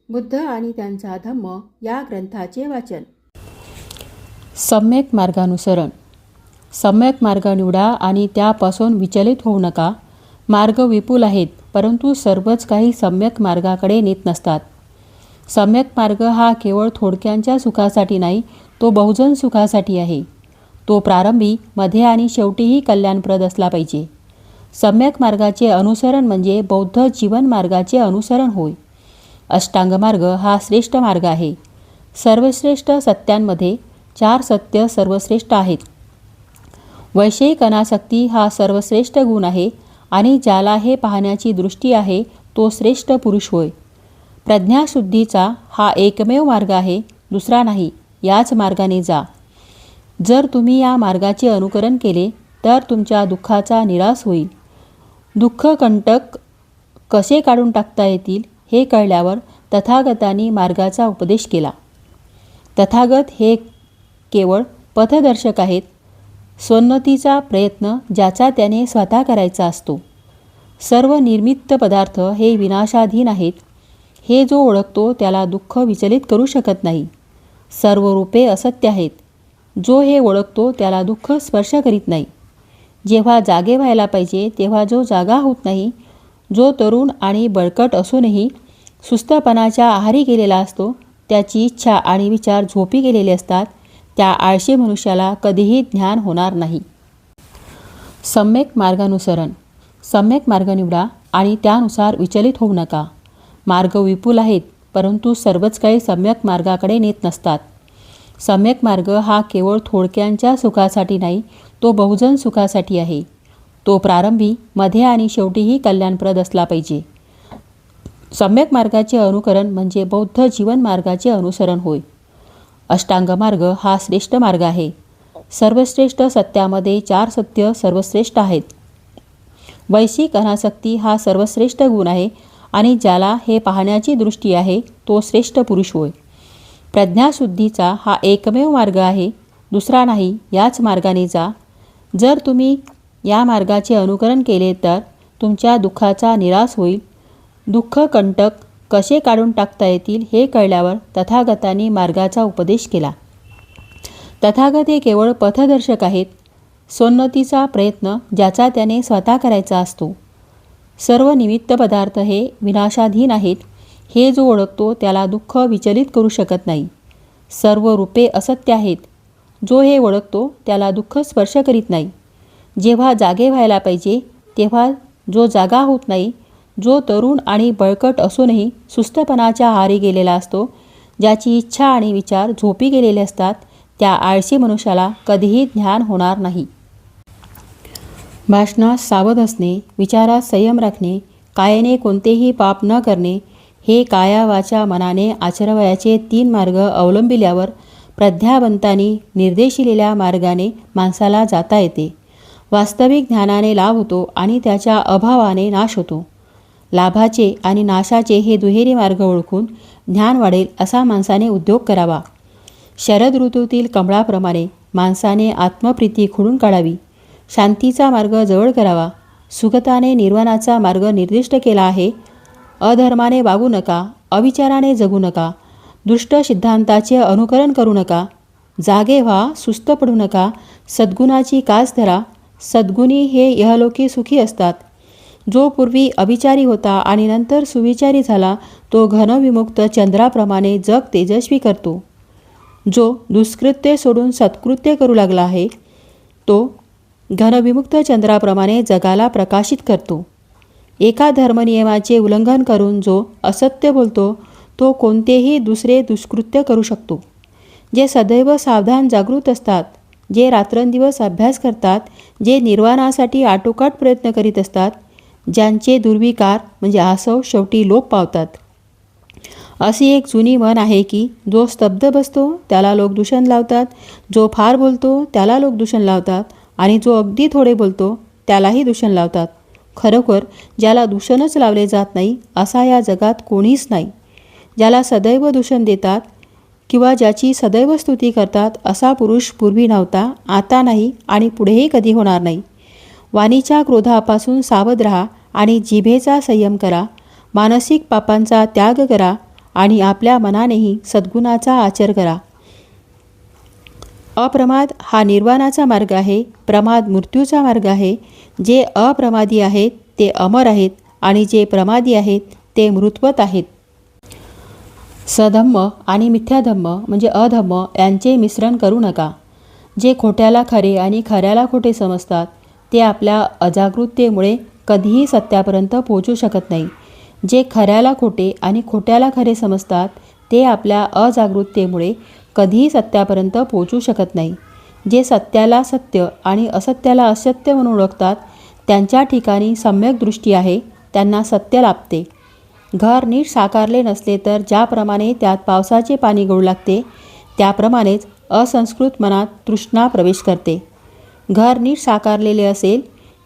बुद्ध आणि त्यांचा धम्म या ग्रंथाचे वाचन. सम्यक मार्गानुसरण. सम्यक मार्ग निवडा आणि त्यापासून विचलित होऊ नका. मार्ग विपुल आहेत, परंतु सर्वच काही सम्यक मार्गाकडे नेत नसतात. सम्यक मार्ग हा केवळ थोडक्यांच्या सुखासाठी नाही, तो बहुजन सुखासाठी आहे. तो प्रारंभी, मध्ये आणि शेवटीही कल्याणप्रद असला पाहिजे. सम्यक मार्गाचे अनुसरण म्हणजे बौद्ध जीवन मार्गाचे अनुसरण होय. अष्टांग मार्ग हा श्रेष्ठ मार्ग आहे. सर्वश्रेष्ठ सत्यांमध्ये 4 सत्य सर्वश्रेष्ठ आहेत. वैषयिक अनासक्ती हा सर्वश्रेष्ठ गुण आहे आणि ज्याला हे पाहण्याची दृष्टी आहे तो श्रेष्ठ पुरुष होय. प्रज्ञाशुद्धीचा हा एकमेव मार्ग आहे, दुसरा नाही. याच मार्गाने जा. जर तुम्ही या मार्गाचे अनुकरण केले तर तुमच्या दुःखाचा निराश होईल. दुःख कंटक कसे काढून टाकता येतील हे कळल्यावर तथागतांनी मार्गाचा उपदेश केला. तथागत हे केवळ पथदर्शक आहेत. स्वोन्नतीचा प्रयत्न ज्याचा त्याने स्वतः करायचा असतो. सर्व निर्मित पदार्थ हे विनाशाधीन आहेत. हे जो ओळखतो त्याला दुःख विचलित करू शकत नाही. सर्व रूपे असत्य आहेत. जो हे ओळखतो त्याला दुःख स्पर्श करीत नाही. जेव्हा जागे व्हायला पाहिजे तेव्हा जो जागा होत नाही, जो तरुण आणि बळकट असूनही सुस्तपणाच्या आहारी गेलेला असतो, त्याची इच्छा आणि विचार झोपी गेलेले असतात, त्या आळशी मनुष्याला कधीही ज्ञान होणार नाही. सम्यक मार्गानुसरण. सम्यक मार्ग निवडा आणि त्यानुसार विचलित होऊ नका. मार्ग विपुल आहेत, परंतु सर्वच काही सम्यक मार्गाकडे नेत नसतात. सम्यक मार्ग हा केवळ थोडक्यांच्या सुखासाठी नाही, तो बहुजन सुखासाठी आहे. तो प्रारंभी, मध्ये आणि शेवटीही कल्याणप्रद असला पाहिजे. सम्यक मार्गाचे अनुकरण म्हणजे बौद्ध जीवन मार्गाचे अनुसरण होय. अष्टांग मार्ग हा श्रेष्ठ मार्ग आहे. सर्वश्रेष्ठ सत्यामध्ये 4 सत्य सर्वश्रेष्ठ आहेत. वैश्विक अनासक्ती हा सर्वश्रेष्ठ गुण आहे आणि ज्याला हे पाहण्याची दृष्टी आहे तो श्रेष्ठ पुरुष होय. प्रज्ञाशुद्धीचा हा एकमेव मार्ग आहे, दुसरा नाही. याच मार्गाने जा. जर तुम्ही या मार्गाचे अनुकरण केले तर तुमच्या दुःखाचा निराश होईल. दुःख कंटक कसे काढून टाकता येतील हे कळल्यावर तथागतांनी मार्गाचा उपदेश केला. तथागत हे केवळ पथदर्शक आहेत. स्वोन्नतीचा प्रयत्न ज्याचा त्याने स्वतः करायचा असतो. सर्व निमित्त पदार्थ हे विनाशाधीन आहेत. हे जो ओळखतो त्याला दुःख विचलित करू शकत नाही. सर्व रूपे असत्य आहेत. जो हे ओळखतो त्याला दुःख स्पर्श करीत नाही. जेव्हा जागे व्हायला पाहिजे तेव्हा जो जागा होत नाही, जो तरुण आणि बळकट असूनही सुस्तपणाच्या आहारी गेलेला असतो, ज्याची इच्छा आणि विचार झोपी गेलेले असतात, त्या आळशी मनुष्याला कधीही ज्ञान होणार नाही. भाषणात सावध असणे, विचारात संयम राखणे, कायेने कोणतेही पाप न करणे, हे काया वाचा मनाने आचरवायचे 3 मार्ग अवलंबिल्यावर प्रज्ञावंतांनी निर्देशिलेल्या मार्गाने माणसाला जाता येते. वास्तविक ज्ञानाने लाभ होतो आणि त्याच्या अभावाने नाश होतो. लाभाचे आणि नाशाचे हे दुहेरी मार्ग ओळखून ज्ञान वाढेल असा माणसाने उद्योग करावा. शरद ऋतूतील कमळाप्रमाणे माणसाने आत्मप्रीती खोडून काढावी. शांतीचा मार्ग जवळ करावा. सुगताने निर्वाणाचा मार्ग निर्दिष्ट केला आहे. अधर्माने वागू नका. अविचाराने जगू नका. दुष्ट सिद्धांताचे अनुकरण करू नका. जागे व्हा, सुस्त पडू नका. सद्गुणाची कास धरा. सद्गुणी हे इहलोकी सुखी असतात. जो पूर्वी अविचारी होता आणि नंतर सुविचारी झाला तो घनविमुक्त चंद्राप्रमाणे जग तेजस्वी करतो. जो दुष्कृत्य सोडून सत्कृत्य करू लागला आहे तो घनविमुक्त चंद्राप्रमाणे जगाला प्रकाशित करतो. एका धर्मनियमाचे उल्लंघन करून जो असत्य बोलतो तो कोणतेही दुसरे दुष्कृत्य करू शकतो. जे सदैव सावधान जागृत असतात, जे रात्रंदिवस अभ्यास करतात, जे निर्वाणासाठी आटोकाट प्रयत्न करीत असतात, ज्यांचे दुर्विकार म्हणजे आसव शेवटी लोप पावतात. अशी एक जुनी म्हण आहे की जो स्तब्ध बसतो त्याला लोक दूषण लावतात, जो फार बोलतो त्याला लोक दूषण लावतात आणि जो अगदी थोडे बोलतो त्यालाही दूषण लावतात. खरोखर ज्याला दूषणच लावले जात नाही असा या जगात कोणीच नाही. ज्याला सदैव दूषण देतात किंवा ज्याची सदैव स्तुती करतात असा पुरुष पूर्वी नव्हता, आता नाही आणि पुढेही कधी होणार नाही. वाणीच्या क्रोधापासून सावध राहा आणि जिभेचा संयम करा. मानसिक पापांचा त्याग करा आणि आपल्या मनानेही सद्गुणाचा आचर करा. अप्रमाद हा निर्वाणाचा मार्ग आहे. प्रमाद मृत्यूचा मार्ग आहे. जे अप्रमादी आहेत ते अमर आहेत आणि जे प्रमादी आहेत ते मृतवत आहेत. सधम्म आणि मिथ्याधम्म म्हणजे अधम्म यांचे मिश्रण करू नका. जे खोट्याला खरे आणि खऱ्याला खोटे समजतात ते आपल्या अजागरूकतेमुळे कधीही सत्यापर्यंत पोहोचू शकत नाही. जे खऱ्याला खोटे आणि खोट्याला खरे समजतात ते आपल्या अजागरूकतेमुळे कधीही सत्यापर्यंत पोहोचू शकत नाही. जे सत्याला सत्य आणि असत्याला असत्य म्हणून ओळखतात त्यांच्या ठिकाणी सम्यक दृष्टी आहे. त्यांना सत्य लाभते. घर नीट साकारले नसले तर ज्याप्रमाणे त्यात पावसाचे पाणी गळू लागते त्याप्रमाणेच असंस्कृत मनात तृष्णा प्रवेश करते. घर नीट साकारलेले असेल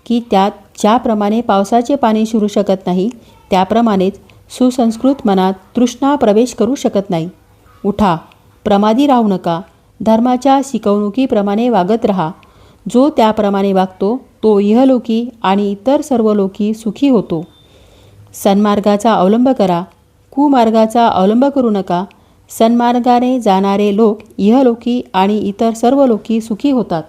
की त्यात ज्याप्रमाणे पावसाचे पाणी शिरू शकत नाही त्याप्रमाणेच सुसंस्कृत मनात तृष्णा प्रवेश करू शकत नाही. उठा, प्रमादी राहू नका. धर्माच्या शिकवणुकीप्रमाणे वागत राहा. जो त्याप्रमाणे वागतो तो इहलोकी आणि इतर सर्व लोकी सुखी होतो. सन्मार्गाचा अवलंब करा. कुमार्गाचा अवलंब करू नका. सन्मार्गाने जाणारे लोक इहलोकी आणि इतर सर्व लोकी सुखी होतात.